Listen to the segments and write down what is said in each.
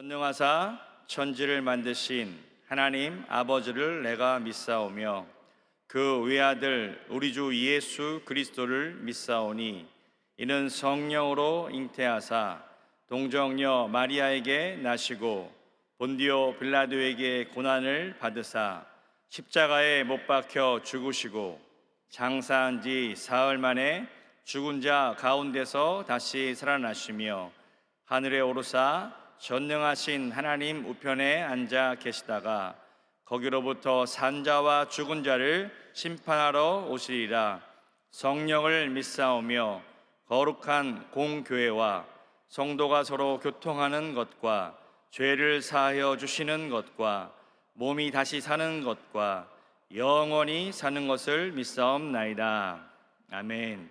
전능하사 천지를 만드신 하나님 아버지를 내가 믿사오며 그 외아들 우리 주 예수 그리스도를 믿사오니 이는 성령으로 잉태하사 동정녀 마리아에게 나시고 본디오 빌라도에게 고난을 받으사 십자가에 못 박혀 죽으시고 장사한 지 사흘 만에 죽은 자 가운데서 다시 살아나시며 하늘에 오르사 전능하신 하나님 우편에 앉아 계시다가 거기로부터 산자와 죽은 자를 심판하러 오시리라. 성령을 믿사오며 거룩한 공교회와 성도가 서로 교통하는 것과 죄를 사하여 주시는 것과 몸이 다시 사는 것과 영원히 사는 것을 믿사옵나이다. 아멘.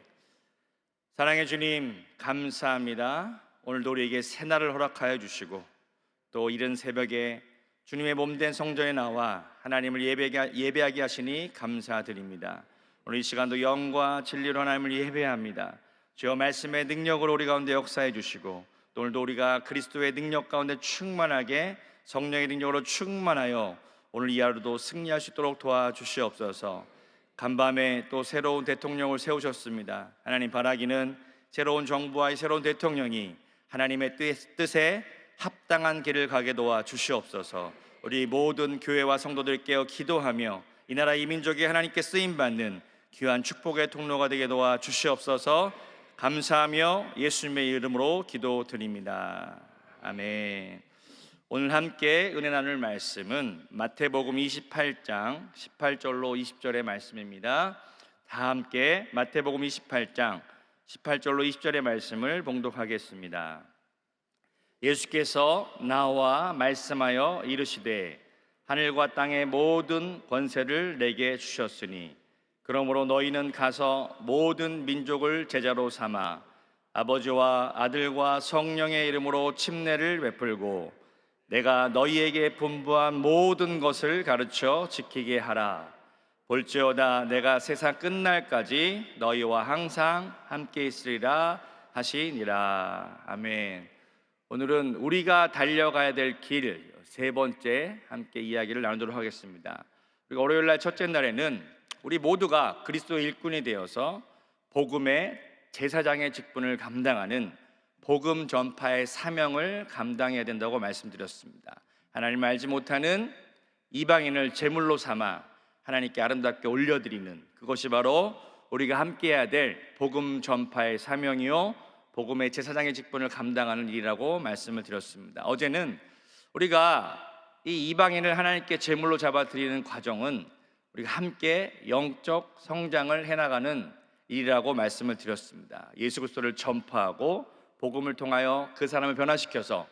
사랑의 주님, 감사합니다. 오늘도 우리에게 새날을 허락하여 주시고 또 이른 새벽에 주님의 몸된 성전에 나와 하나님을 예배하게 하시니 감사드립니다. 오늘 이 시간도 영과 진리로 하나님을 예배합니다. 주여 말씀의 능력으로 우리 가운데 역사해 주시고 또 오늘도 우리가 그리스도의 능력 가운데 충만하게 성령의 능력으로 충만하여 오늘 이 하루도 승리할 수 있도록 도와주시옵소서. 간밤에 또 새로운 대통령을 세우셨습니다. 하나님 바라기는 새로운 정부와 이 새로운 대통령이 하나님의 뜻에 합당한 길을 가게 도와 주시옵소서. 우리 모든 교회와 성도들 깨어 기도하며 이 나라 이 민족이 하나님께 쓰임받는 귀한 축복의 통로가 되게 도와 주시옵소서. 감사하며 예수님의 이름으로 기도드립니다. 아멘. 오늘 함께 은혜 나눌 말씀은 마태복음 28장 18절로 20절의 말씀입니다. 다 함께 마태복음 28장 18절로 20절의 말씀을 봉독하겠습니다. 예수께서 나와 말씀하여 이르시되 하늘과 땅의 모든 권세를 내게 주셨으니 그러므로 너희는 가서 모든 민족을 제자로 삼아 아버지와 아들과 성령의 이름으로 침례를 베풀고 내가 너희에게 분부한 모든 것을 가르쳐 지키게 하라. 볼지어다 내가 세상 끝날까지 너희와 항상 함께 있으리라 하시니라. 아멘. 오늘은 우리가 달려가야 될 길 세 번째 함께 이야기를 나누도록 하겠습니다. 우리가 월요일 날 첫째 날에는 우리 모두가 그리스도의 일꾼이 되어서 복음의 제사장의 직분을 감당하는 복음 전파의 사명을 감당해야 된다고 말씀드렸습니다. 하나님을 알지 못하는 이방인을 제물로 삼아 하나님께 아름답게 올려드리는 그것이 바로 우리가 함께해야 될 복음 전파의 사명이요 복음의 제사장의 직분을 감당하는 일이라고 말씀을 드렸습니다. 어제는 우리가 이 이방인을 하나님께 제물로 잡아드리는 과정은 우리가 함께 영적 성장을 해나가는 일이라고 말씀을 드렸습니다. 예수 그리스도를 전파하고 복음을 통하여 그 사람을 변화시켜서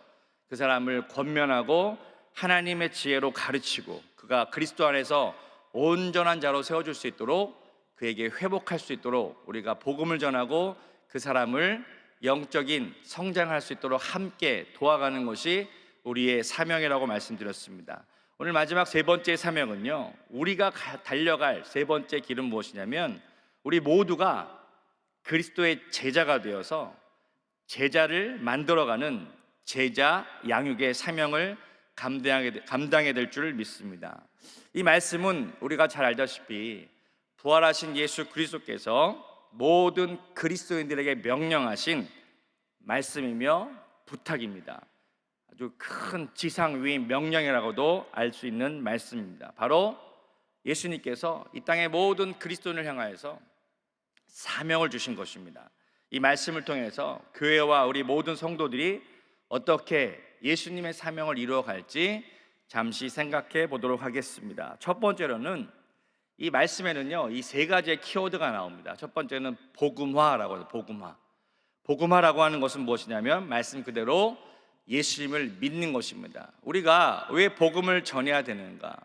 그 사람을 권면하고 하나님의 지혜로 가르치고 그가 그리스도 안에서 온전한 자로 세워줄 수 있도록 그에게 회복할 수 있도록 우리가 복음을 전하고 그 사람을 영적인 성장할 수 있도록 함께 도와가는 것이 우리의 사명이라고 말씀드렸습니다. 오늘 마지막 세 번째 사명은요, 우리가 달려갈 세 번째 길은 무엇이냐면 우리 모두가 그리스도의 제자가 되어서 제자를 만들어가는 제자 양육의 사명을 감당해야 될 줄 믿습니다. 이 말씀은 우리가 잘 알다시피 부활하신 예수 그리스도께서 모든 그리스도인들에게 명령하신 말씀이며 부탁입니다. 아주 큰 지상 위인 명령이라고도 알 수 있는 말씀입니다. 바로 예수님께서 이 땅의 모든 그리스도인을 향하여서 사명을 주신 것입니다. 이 말씀을 통해서 교회와 우리 모든 성도들이 어떻게 예수님의 사명을 이루어갈지 잠시 생각해 보도록 하겠습니다. 첫 번째로는 이 말씀에는요, 이 세 가지의 키워드가 나옵니다. 첫 번째는 복음화라고 해서 복음화라고 하는 것은 무엇이냐면 말씀 그대로 예수님을 믿는 것입니다. 우리가 왜 복음을 전해야 되는가?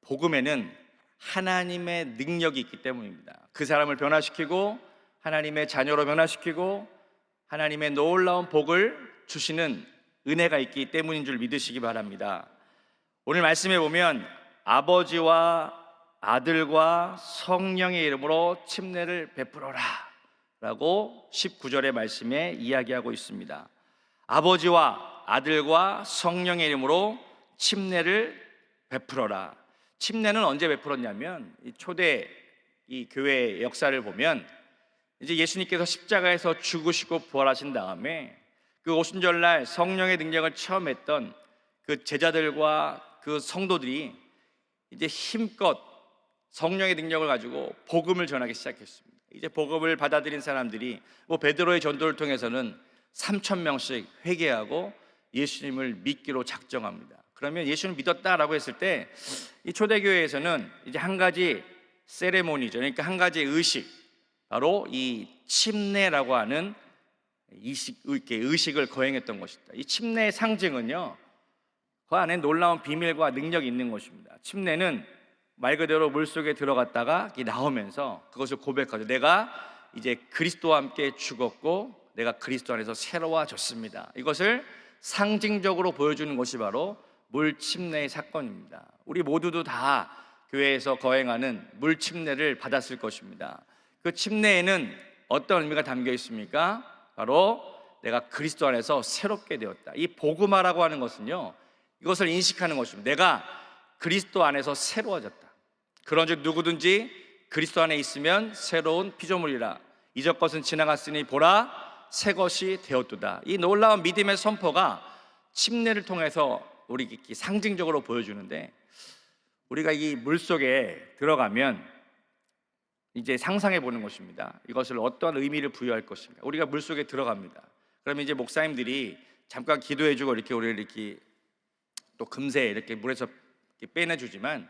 복음에는 하나님의 능력이 있기 때문입니다. 그 사람을 변화시키고 하나님의 자녀로 변화시키고 하나님의 놀라운 복을 주시는 은혜가 있기 때문인 줄 믿으시기 바랍니다. 오늘 말씀에 보면 아버지와 아들과 성령의 이름으로 침례를 베풀어라 라고 19절의 말씀에 이야기하고 있습니다. 아버지와 아들과 성령의 이름으로 침례를 베풀어라. 침례는 언제 베풀었냐면 이 초대 이 교회 역사를 보면 이제 예수님께서 십자가에서 죽으시고 부활하신 다음에 그 오순절날 성령의 능력을 처음 했던 그 제자들과 그 성도들이 이제 힘껏 성령의 능력을 가지고 복음을 전하기 시작했습니다. 이제 복음을 받아들인 사람들이 뭐 베드로의 전도를 통해서는 3,000명씩 회개하고 예수님을 믿기로 작정합니다. 그러면 예수님을 믿었다라고 했을 때 이 초대교회에서는 이제 한 가지 세레모니죠. 그러니까 한 가지 의식, 바로 이 침례라고 하는 의식을 거행했던 것입니다. 이 침례의 상징은요, 그 안에 놀라운 비밀과 능력이 있는 것입니다. 침례는 말 그대로 물속에 들어갔다가 나오면서 그것을 고백하죠. 내가 이제 그리스도와 함께 죽었고 내가 그리스도 안에서 새로워졌습니다. 이것을 상징적으로 보여주는 것이 바로 물 침례의 사건입니다. 우리 모두도 다 교회에서 거행하는 물 침례를 받았을 것입니다. 그 침례에는 어떤 의미가 담겨 있습니까? 바로 내가 그리스도 안에서 새롭게 되었다. 이 복음화라고 하는 것은요, 이것을 인식하는 것입니다. 내가 그리스도 안에서 새로워졌다. 그런즉 누구든지 그리스도 안에 있으면 새로운 피조물이라. 이전 것은 지나갔으니 보라 새 것이 되었도다. 이 놀라운 믿음의 선포가 침례를 통해서 우리 상징적으로 보여주는데, 우리가 이 물속에 들어가면 이제 상상해 보는 것입니다. 이것을 어떠한 의미를 부여할 것인가. 우리가 물속에 들어갑니다. 그러면 이제 목사님들이 잠깐 기도해 주고 이렇게 우리를 이렇게 또 금세 이렇게 물에서 이렇게 빼내주지만,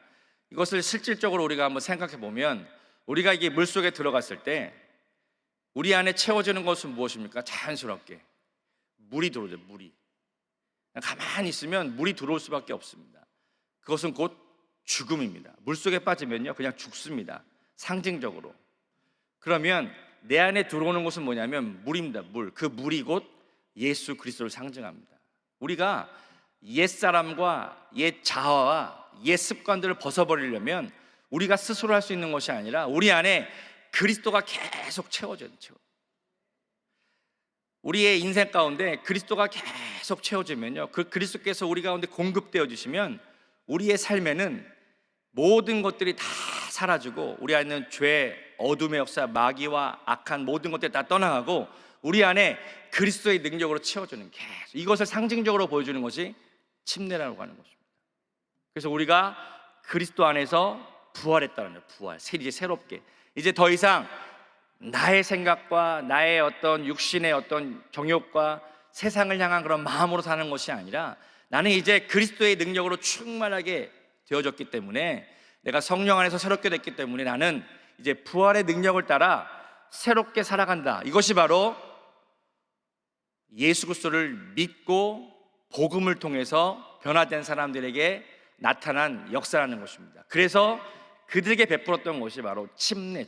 이것을 실질적으로 우리가 한번 생각해 보면, 우리가 이게 물속에 들어갔을 때 우리 안에 채워지는 것은 무엇입니까? 자연스럽게 물이 들어오죠. 물이 가만히 있으면 물이 들어올 수밖에 없습니다. 그것은 곧 죽음입니다. 물속에 빠지면요 그냥 죽습니다. 상징적으로. 그러면 내 안에 들어오는 것은 뭐냐면 물입니다. 물. 그 물이 곧 예수 그리스도를 상징합니다. 우리가 옛사람과 옛 자아와 옛 습관들을 벗어버리려면 우리가 스스로 할 수 있는 것이 아니라 우리 안에 그리스도가 계속 채워져요. 우리의 인생 가운데 그리스도가 계속 채워지면요, 그 그리스도께서 우리 가운데 공급되어 주시면 우리의 삶에는 모든 것들이 다 사라지고 우리 안에 있는 죄, 어둠의 역사, 마귀와 악한 모든 것들이 다 떠나가고 우리 안에 그리스도의 능력으로 채워주는, 계속 이것을 상징적으로 보여주는 것이 침례라고 하는 것입니다. 그래서 우리가 그리스도 안에서 부활했다는 거예요. 부활, 이제 새롭게, 이제 더 이상 나의 생각과 나의 어떤 육신의 어떤 정욕과 세상을 향한 그런 마음으로 사는 것이 아니라 나는 이제 그리스도의 능력으로 충만하게 되어졌기 때문에, 내가 성령 안에서 새롭게 됐기 때문에 나는 이제 부활의 능력을 따라 새롭게 살아간다. 이것이 바로 예수 그리스도를 믿고 복음을 통해서 변화된 사람들에게 나타난 역사라는 것입니다. 그래서 그들에게 베풀었던 것이 바로 침례.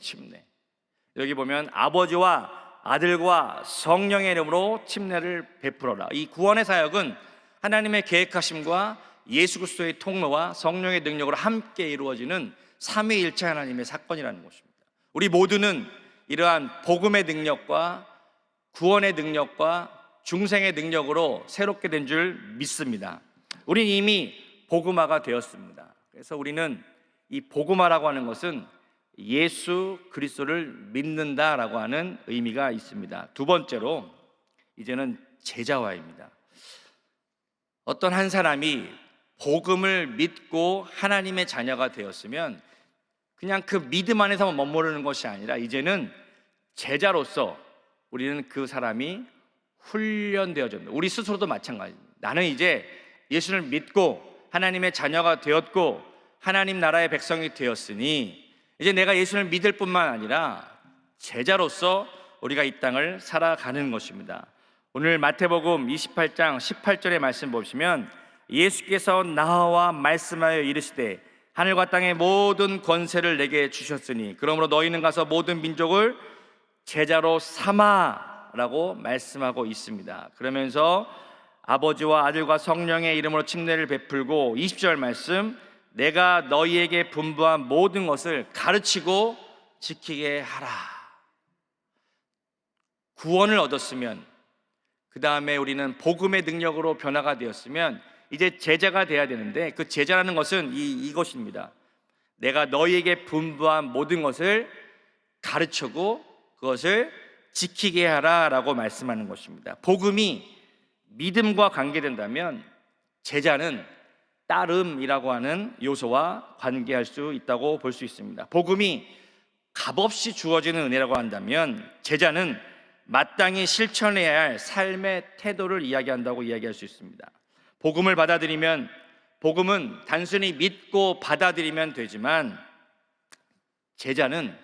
여기 보면 아버지와 아들과 성령의 이름으로 침례를 베풀어라. 이 구원의 사역은 하나님의 계획하심과 예수 그리스도의 통로와 성령의 능력으로 함께 이루어지는 삼위일체 하나님의 사건이라는 것입니다. 우리 모두는 이러한 복음의 능력과 구원의 능력과 중생의 능력으로 새롭게 된 줄 믿습니다. 우리는 이미 복음화가 되었습니다. 그래서 우리는 이 복음화라고 하는 것은 예수 그리스도를 믿는다라고 하는 의미가 있습니다. 두 번째로 이제는 제자화입니다. 어떤 한 사람이 복음을 믿고 하나님의 자녀가 되었으면 그냥 그 믿음 안에서만 머무르는 것이 아니라 이제는 제자로서 우리는 그 사람이 훈련되어집니다. 우리 스스로도 마찬가지입니다. 나는 이제 예수를 믿고 하나님의 자녀가 되었고 하나님 나라의 백성이 되었으니 이제 내가 예수를 믿을 뿐만 아니라 제자로서 우리가 이 땅을 살아가는 것입니다. 오늘 마태복음 28장 18절의 말씀 보시면 예수께서 나와 말씀하여 이르시되 하늘과 땅의 모든 권세를 내게 주셨으니 그러므로 너희는 가서 모든 민족을 제자로 삼아라고 말씀하고 있습니다. 그러면서 아버지와 아들과 성령의 이름으로 침례를 베풀고 20절 말씀, 내가 너희에게 분부한 모든 것을 가르치고 지키게 하라. 구원을 얻었으면 그 다음에 우리는 복음의 능력으로 변화가 되었으면 이제 제자가 돼야 되는데, 그 제자라는 것은 이것입니다. 내가 너희에게 분부한 모든 것을 가르치고 그것을 지키게 하라 라고 말씀하는 것입니다. 복음이 믿음과 관계된다면 제자는 따름이라고 하는 요소와 관계할 수 있다고 볼 수 있습니다. 복음이 값없이 주어지는 은혜라고 한다면 제자는 마땅히 실천해야 할 삶의 태도를 이야기한다고 이야기할 수 있습니다. 복음을 받아들이면, 복음은 단순히 믿고 받아들이면 되지만 제자는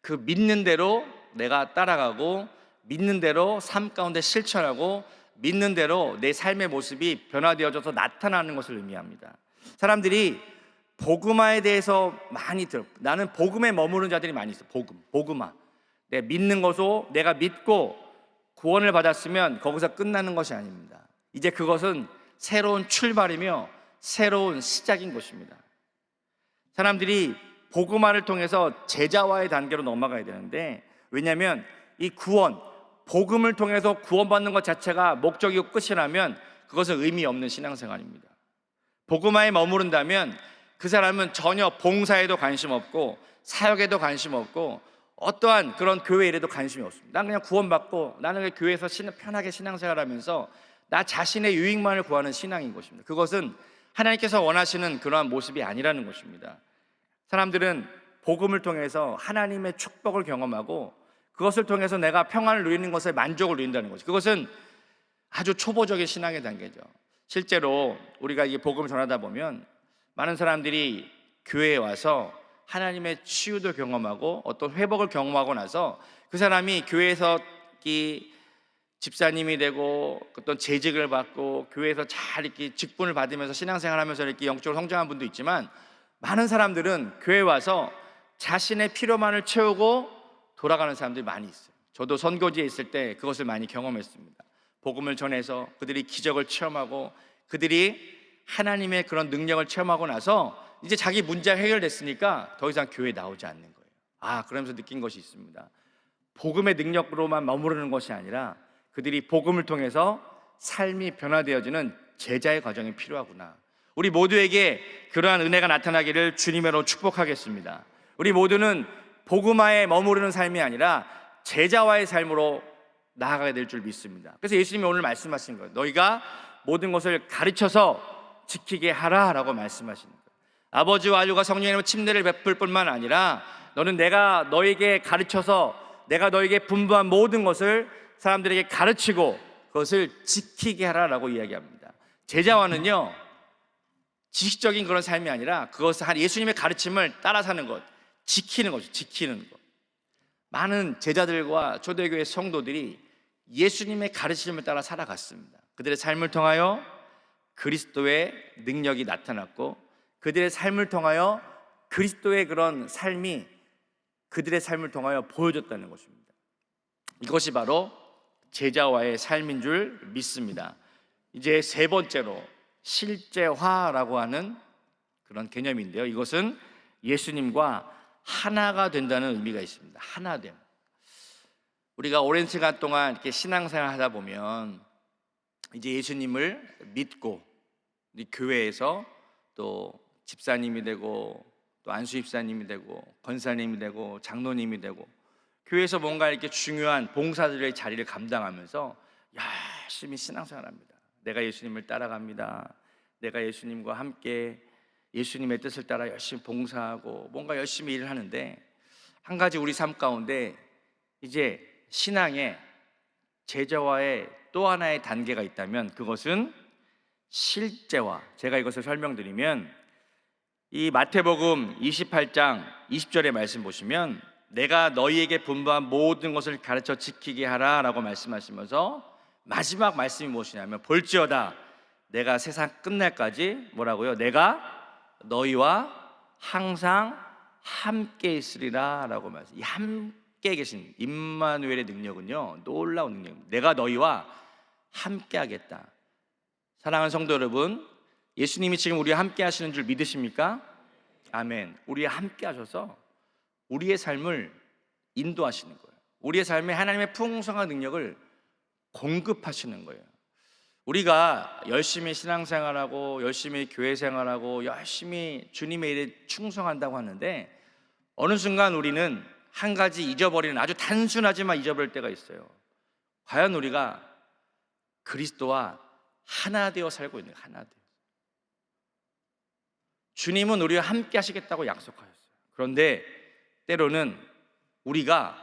그 믿는 대로 내가 따라가고, 믿는 대로 삶 가운데 실천하고, 믿는 대로 내 삶의 모습이 변화되어져서 나타나는 것을 의미합니다. 사람들이 복음화에 대해서 많이 나는 복음에 머무르는 자들이 많이 있어. 복음화. 내가 믿는 것으로, 내가 믿고 구원을 받았으면 거기서 끝나는 것이 아닙니다. 이제 그것은 새로운 출발이며 새로운 시작인 것입니다. 사람들이 복음화를 통해서 제자화의 단계로 넘어가야 되는데, 왜냐하면 이 구원, 복음을 통해서 구원받는 것 자체가 목적이고 끝이라면 그것은 의미 없는 신앙생활입니다. 복음화에 머무른다면 그 사람은 전혀 봉사에도 관심 없고 사역에도 관심 없고 어떠한 그런 교회 일에도 관심이 없습니다. 난 그냥 구원받고 나는 교회에서 편하게 신앙생활하면서 나 자신의 유익만을 구하는 신앙인 것입니다. 그것은 하나님께서 원하시는 그러한 모습이 아니라는 것입니다. 사람들은 복음을 통해서 하나님의 축복을 경험하고 그것을 통해서 내가 평안을 누리는 것에 만족을 누린다는 거죠. 그것은 아주 초보적인 신앙의 단계죠. 실제로 우리가 이 복음을 전하다 보면 많은 사람들이 교회에 와서 하나님의 치유도 경험하고 어떤 회복을 경험하고 나서 그 사람이 교회에서 집사님이 되고 어떤 재직을 받고 교회에서 잘 이렇게 직분을 받으면서 신앙생활하면서 이렇게 영적으로 성장한 분도 있지만, 많은 사람들은 교회에 와서 자신의 필요만을 채우고 돌아가는 사람들이 많이 있어요. 저도 선교지에 있을 때 그것을 많이 경험했습니다. 복음을 전해서 그들이 기적을 체험하고 그들이 하나님의 그런 능력을 체험하고 나서 이제 자기 문제가 해결됐으니까 더 이상 교회에 나오지 않는 거예요. 그러면서 느낀 것이 있습니다. 복음의 능력으로만 머무르는 것이 아니라 그들이 복음을 통해서 삶이 변화되어지는 제자의 과정이 필요하구나. 우리 모두에게 그러한 은혜가 나타나기를 주님으로 축복하겠습니다. 우리 모두는 복음화에 머무르는 삶이 아니라 제자와의 삶으로 나아가게 될 줄 믿습니다. 그래서 예수님이 오늘 말씀하신 거예요. 너희가 모든 것을 가르쳐서 지키게 하라 라고 말씀하시는 거예요. 아버지와 아들과 성령님의 침례를 베풀 뿐만 아니라 너는 내가 너에게 가르쳐서 내가 너에게 분부한 모든 것을 사람들에게 가르치고 그것을 지키게 하라 라고 이야기합니다. 제자와는요, 지식적인 그런 삶이 아니라 그것을 예수님의 가르침을 따라 사는 것, 지키는 거죠. 지키는 것. 많은 제자들과 초대교회 성도들이 예수님의 가르침을 따라 살아갔습니다. 그들의 삶을 통하여 그리스도의 능력이 나타났고 그들의 삶을 통하여 그리스도의 그런 삶이 그들의 삶을 통하여 보여줬다는 것입니다. 이것이 바로 제자와의 삶인 줄 믿습니다. 이제 세 번째로 실제화라고 하는 그런 개념인데요, 이것은 예수님과 하나가 된다는 의미가 있습니다. 하나됨. 우리가 오랜 시간 동안 이렇게 신앙생활 하다 보면 이제 예수님을 믿고 교회에서 또 집사님이 되고 또 안수집사님이 되고 권사님이 되고 장로님이 되고 교회에서 뭔가 이렇게 중요한 봉사들의 자리를 감당하면서 열심히 신앙생활합니다. 내가 예수님을 따라갑니다. 내가 예수님과 함께 예수님의 뜻을 따라 열심히 봉사하고 뭔가 열심히 일을 하는데, 한 가지 우리 삶 가운데 이제 신앙의 제자와의 또 하나의 단계가 있다면 그것은 실제화. 제가 이것을 설명드리면 이 마태복음 28장 20절의 말씀 보시면 내가 너희에게 분부한 모든 것을 가르쳐 지키게 하라 라고 말씀하시면서 마지막 말씀이 무엇이냐면 볼지어다 내가 세상 끝날까지 뭐라고요? 내가 너희와 항상 함께 있으리라 라고 말씀. 이 함께 계신 임마누엘의 능력은요, 놀라운 능력입니다. 내가 너희와 함께 하겠다. 사랑하는 성도 여러분, 예수님이 지금 우리와 함께 하시는 줄 믿으십니까? 아멘. 우리와 함께 하셔서 우리의 삶을 인도하시는 거예요. 우리의 삶에 하나님의 풍성한 능력을 공급하시는 거예요. 우리가 열심히 신앙생활하고 열심히 교회 생활하고 열심히 주님의 일에 충성한다고 하는데 어느 순간 우리는 한 가지 잊어버리는, 아주 단순하지만 잊어버릴 때가 있어요. 과연 우리가 그리스도와 하나 되어 살고 있는가? 하나 되어. 주님은 우리와 함께 하시겠다고 약속하셨어요. 그런데 때로는 우리가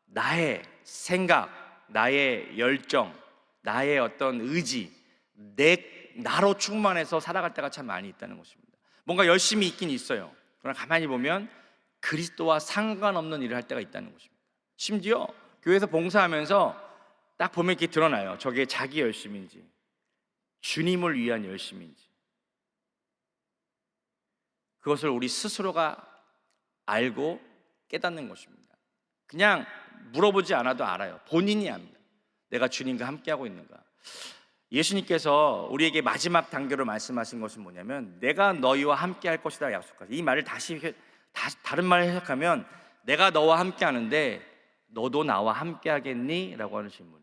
나의 생각, 나의 열정, 나의 어떤 의지, 나로 충만해서 살아갈 때가 참 많이 있다는 것입니다. 뭔가 열심히 있긴 있어요. 그러나 가만히 보면 그리스도와 상관없는 일을 할 때가 있다는 것입니다. 심지어 교회에서 봉사하면서 딱 보면 이렇게 드러나요. 저게 자기 열심인지 주님을 위한 열심인지. 그것을 우리 스스로가 알고 깨닫는 것입니다. 그냥 물어보지 않아도 알아요. 본인이 압니다. 내가 주님과 함께하고 있는가. 예수님께서 우리에게 마지막 단계로 말씀하신 것은 뭐냐면 내가 너희와 함께할 것이다 약속하셨어요. 이 말을 다른 말을 해석하면 내가 너와 함께하는데 너도 나와 함께하겠니? 라고 하는 질문이에요.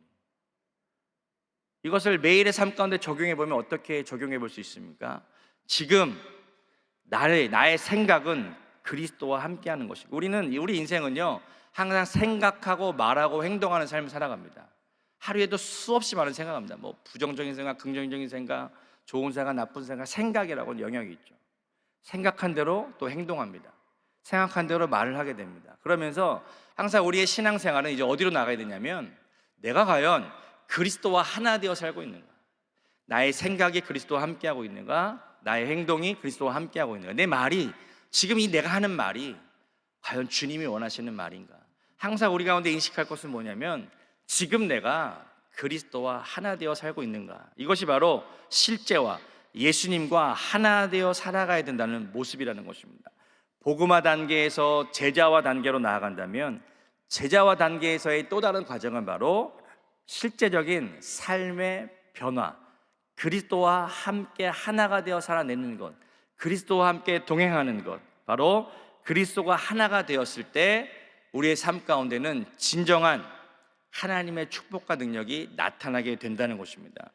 이것을 매일의 삶 가운데 적용해 보면 어떻게 적용해 볼 수 있습니까? 지금 나의 생각은 그리스도와 함께하는 것이고, 우리 인생은요 항상 생각하고 말하고 행동하는 삶을 살아갑니다. 하루에도 수없이 많은 생각합니다. 뭐 부정적인 생각, 긍정적인 생각, 좋은 생각, 나쁜 생각, 생각이라고는 영역이 있죠. 생각한 대로 또 행동합니다. 생각한 대로 말을 하게 됩니다. 그러면서 항상 우리의 신앙생활은 이제 어디로 나가야 되냐면 내가 과연 그리스도와 하나 되어 살고 있는가? 나의 생각이 그리스도와 함께하고 있는가? 나의 행동이 그리스도와 함께하고 있는가? 내 말이, 지금 이 내가 하는 말이 과연 주님이 원하시는 말인가? 항상 우리 가운데 인식할 것은 뭐냐면 지금 내가 그리스도와 하나 되어 살고 있는가? 이것이 바로 실제와 예수님과 하나 되어 살아가야 된다는 모습이라는 것입니다. 복음화 단계에서 제자화 단계로 나아간다면 제자화 단계에서의 또 다른 과정은 바로 실제적인 삶의 변화, 그리스도와 함께 하나가 되어 살아내는 것, 그리스도와 함께 동행하는 것, 바로 그리스도가 하나가 되었을 때 우리의 삶 가운데는 진정한 하나님의 축복과 능력이 나타나게 된다는 것입니다.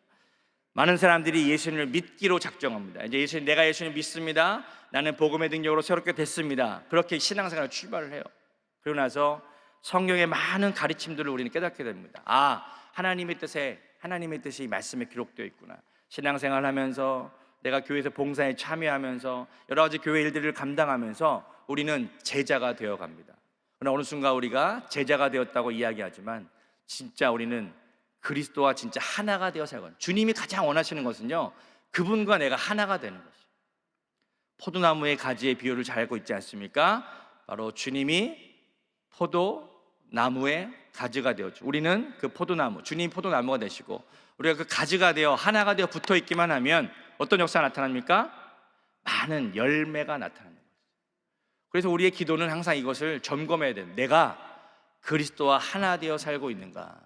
많은 사람들이 예수님을 믿기로 작정합니다. 이제 내가 예수님 믿습니다. 나는 복음의 능력으로 새롭게 됐습니다. 그렇게 신앙생활을 출발을 해요. 그러고 나서 성경의 많은 가르침들을 우리는 깨닫게 됩니다. 하나님의 뜻이 말씀에 기록되어 있구나. 신앙생활을 하면서 내가 교회에서 봉사에 참여하면서 여러 가지 교회 일들을 감당하면서 우리는 제자가 되어 갑니다. 그러나 어느 순간 우리가 제자가 되었다고 이야기하지만 진짜 우리는 그리스도와 진짜 하나가 되어 살고, 주님이 가장 원하시는 것은요 그분과 내가 하나가 되는 것이에요. 포도나무의 가지의 비유를 잘 알고 있지 않습니까? 바로 주님이 포도나무의 가지가 되었죠. 우리는 그 포도나무, 주님이 포도나무가 되시고 우리가 그 가지가 되어 하나가 되어 붙어 있기만 하면 어떤 역사가 나타납니까? 많은 열매가 나타나는 거죠. 그래서 우리의 기도는 항상 이것을 점검해야 돼요. 내가 그리스도와 하나 되어 살고 있는가?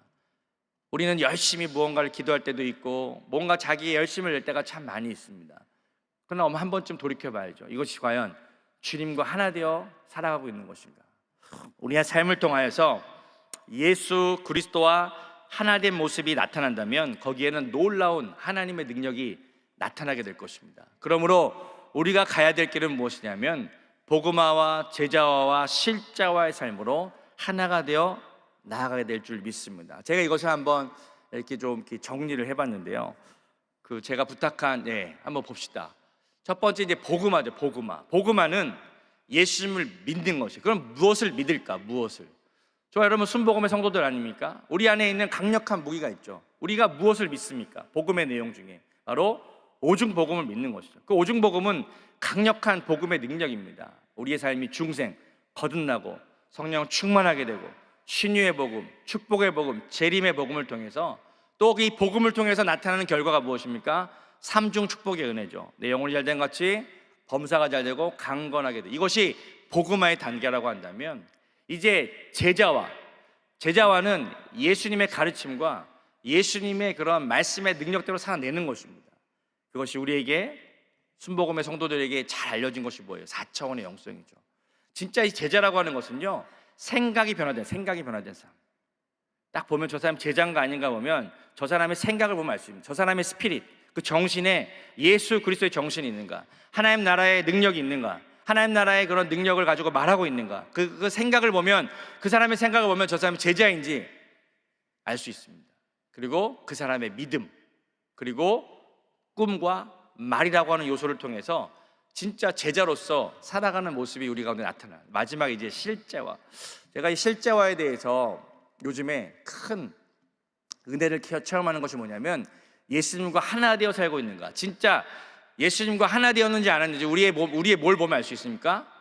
우리는 열심히 무언가를 기도할 때도 있고 뭔가 자기의 열심을 낼 때가 참 많이 있습니다. 그러나 한 번쯤 돌이켜봐야죠. 이것이 과연 주님과 하나 되어 살아가고 있는 것인가? 우리의 삶을 통하여서 예수 그리스도와 하나 된 모습이 나타난다면 거기에는 놀라운 하나님의 능력이 나타나게 될 것입니다. 그러므로 우리가 가야 될 길은 무엇이냐면 복음화와 제자화와 실자화의 삶으로 하나가 되어 나아가게 될 줄 믿습니다. 제가 이것을 한번 이렇게 좀 정리를 해봤는데요. 제가 부탁한 한번 봅시다. 첫 번째 이제 복음화죠. 복음화는 예수님을 믿는 것이. 그럼 무엇을 믿을까? 무엇을? 저 여러분 순복음의 성도들 아닙니까? 우리 안에 있는 강력한 무기가 있죠. 우리가 무엇을 믿습니까? 복음의 내용 중에 바로 오중 복음을 믿는 것이죠. 그 오중 복음은 강력한 복음의 능력입니다. 우리의 삶이 중생, 거듭나고 성령 충만하게 되고 신유의 복음, 축복의 복음, 재림의 복음을 통해서 또 이 복음을 통해서 나타나는 결과가 무엇입니까? 삼중 축복의 은혜죠. 내 영혼이 잘된 같이 범사가 잘 되고 강건하게 돼. 이것이 복음화의 단계라고 한다면 이제 제자화는 예수님의 가르침과 예수님의 그런 말씀의 능력대로 살아내는 것입니다. 그것이 우리에게 순복음의 성도들에게 잘 알려진 것이 뭐예요? 4차원의 영성이죠. 진짜 이 제자라고 하는 것은요 생각이 변화된 삶, 딱 보면 저 사람 제자인가 아닌가 보면 저 사람의 생각을 보면 알 수 있습니다. 저 사람의 스피릿, 그 정신에 예수 그리스도의 정신이 있는가, 하나님 나라의 능력이 있는가, 하나님 나라의 그런 능력을 가지고 말하고 있는가, 그 생각을 보면, 그 사람의 생각을 보면 저 사람이 제자인지 알 수 있습니다. 그리고 그 사람의 믿음, 그리고 꿈과 말이라고 하는 요소를 통해서 진짜 제자로서 살아가는 모습이 우리 가운데 나타나요. 마지막에 이제 실제화. 제가 이 실제화에 대해서 요즘에 큰 은혜를 체험하는 것이 뭐냐면, 예수님과 하나 되어 살고 있는가, 진짜 예수님과 하나 되었는지 안 했는지 우리의 뭘 보면 알 수 있습니까?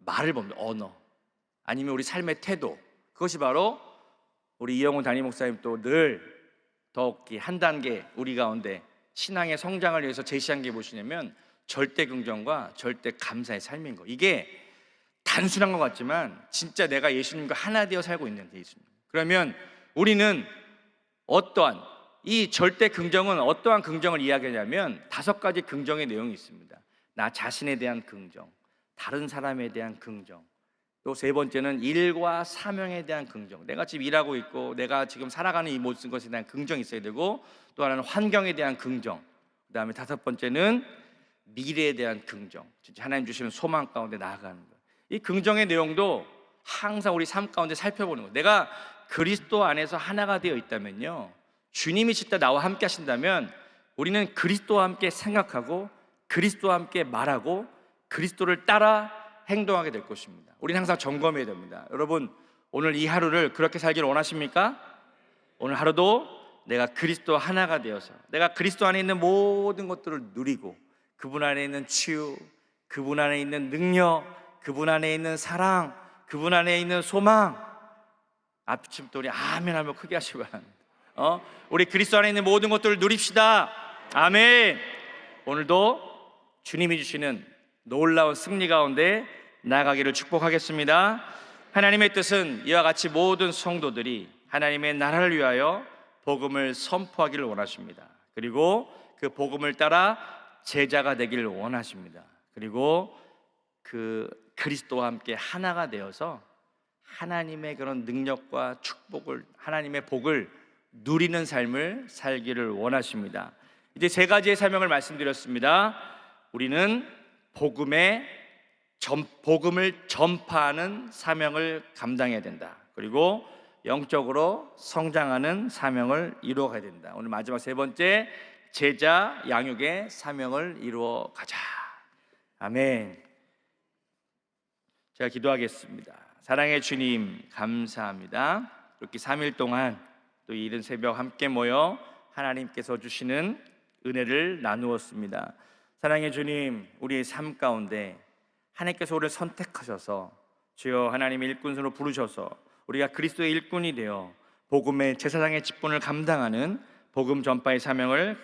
말을 보면, 언어, 아니면 우리 삶의 태도. 그것이 바로 우리 이영훈 담임 목사님 또 늘 더욱 한 단계 우리 가운데 신앙의 성장을 위해서 제시한 게 무엇이냐면 절대 긍정과 절대 감사의 삶인 거. 이게 단순한 것 같지만 진짜 내가 예수님과 하나 되어 살고 있는 데 있습니다. 그러면 우리는 어떠한 이 절대 긍정은 어떠한 긍정을 이야기하냐면 5가지 긍정의 내용이 있습니다. 나 자신에 대한 긍정, 다른 사람에 대한 긍정, 또 3번째는 일과 사명에 대한 긍정. 내가 지금 일하고 있고 내가 지금 살아가는 이 모든 것에 대한 긍정이 있어야 되고, 또 하나는 환경에 대한 긍정, 그 다음에 5번째는 미래에 대한 긍정, 진짜 하나님 주시는 소망 가운데 나아가는 것. 이 긍정의 내용도 항상 우리 삶 가운데 살펴보는 것. 내가 그리스도 안에서 하나가 되어 있다면요, 주님이 진짜 나와 함께 하신다면 우리는 그리스도와 함께 생각하고 그리스도와 함께 말하고 그리스도를 따라 행동하게 될 것입니다. 우리는 항상 점검해야 됩니다. 여러분, 오늘 이 하루를 그렇게 살기를 원하십니까? 오늘 하루도 내가 그리스도 하나가 되어서 내가 그리스도 안에 있는 모든 것들을 누리고, 그분 안에 있는 치유, 그분 안에 있는 능력, 그분 안에 있는 사랑, 그분 안에 있는 소망. 아침부터 우리 아멘 하면 크게 하시고 바랍니다. 우리 그리스도 안에 있는 모든 것들을 누립시다. 아멘. 오늘도 주님이 주시는 놀라운 승리 가운데 나아가기를 축복하겠습니다. 하나님의 뜻은 이와 같이 모든 성도들이 하나님의 나라를 위하여 복음을 선포하기를 원하십니다. 그리고 그 복음을 따라 제자가 되기를 원하십니다. 그리고 그 그리스도와 함께 하나가 되어서 하나님의 그런 능력과 축복을, 하나님의 복을 누리는 삶을 살기를 원하십니다. 이제 3가지의 사명을 말씀드렸습니다. 우리는 복음을 전파하는 사명을 감당해야 된다. 그리고 영적으로 성장하는 사명을 이루어가야 된다. 오늘 마지막 3번째, 제자 양육의 사명을 이루어 가자. 아멘. 제가 기도하겠습니다. 사랑의 주님, 감사합니다. 이렇게 3일 동안 또 이른 새벽 함께 모여 하나님께서 주시는 은혜를 나누었습니다. 사랑의 주님, 우리의 삶 가운데 하나님께서 우리를 선택하셔서 주여 하나님의 일꾼으로 부르셔서 우리가 그리스도의 일꾼이 되어 복음의 제사장의 직분을 감당하는 복음 전파의 사명을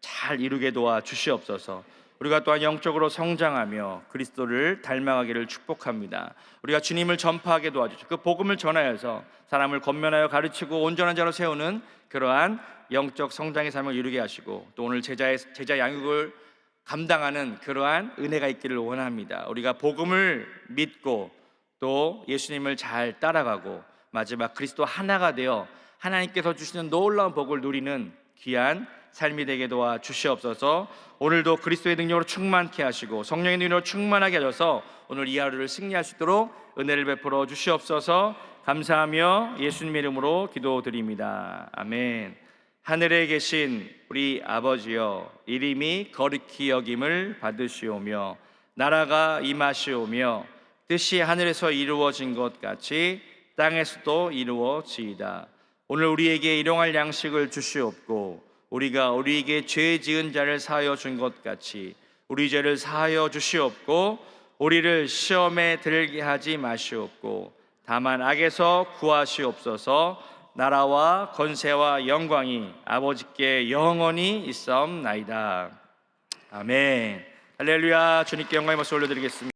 잘 이루게 도와 주시옵소서. 우리가 또한 영적으로 성장하며 그리스도를 닮아가기를 축복합니다. 우리가 주님을 전파하게 도와주시고 그 복음을 전하여서 사람을 권면하여 가르치고 온전한 자로 세우는 그러한 영적 성장의 삶을 이루게 하시고, 또 오늘 제자 양육을 감당하는 그러한 은혜가 있기를 원합니다. 우리가 복음을 믿고 또 예수님을 잘 따라가고 마지막 그리스도 하나가 되어 하나님께서 주시는 놀라운 복을 누리는 귀한 삶이 되게 도와 주시옵소서. 오늘도 그리스도의 능력으로 충만케 하시고 성령의 능력으로 충만하게 하셔서 오늘 이 하루를 승리할 수 있도록 은혜를 베풀어 주시옵소서. 감사하며 예수님의 이름으로 기도드립니다. 아멘. 하늘에 계신 우리 아버지여, 이름이 거룩히 여김을 받으시오며 나라가 임하시오며 뜻이 하늘에서 이루어진 것 같이 땅에서도 이루어지이다. 오늘 우리에게 일용할 양식을 주시옵고 우리가 우리에게 죄 지은 자를 사하여 준 것 같이 우리 죄를 사하여 주시옵고 우리를 시험에 들게 하지 마시옵고 다만 악에서 구하시옵소서. 나라와 권세와 영광이 아버지께 영원히 있사옵나이다. 아멘. 할렐루야. 주님께 영광의 박수 올려드리겠습니다.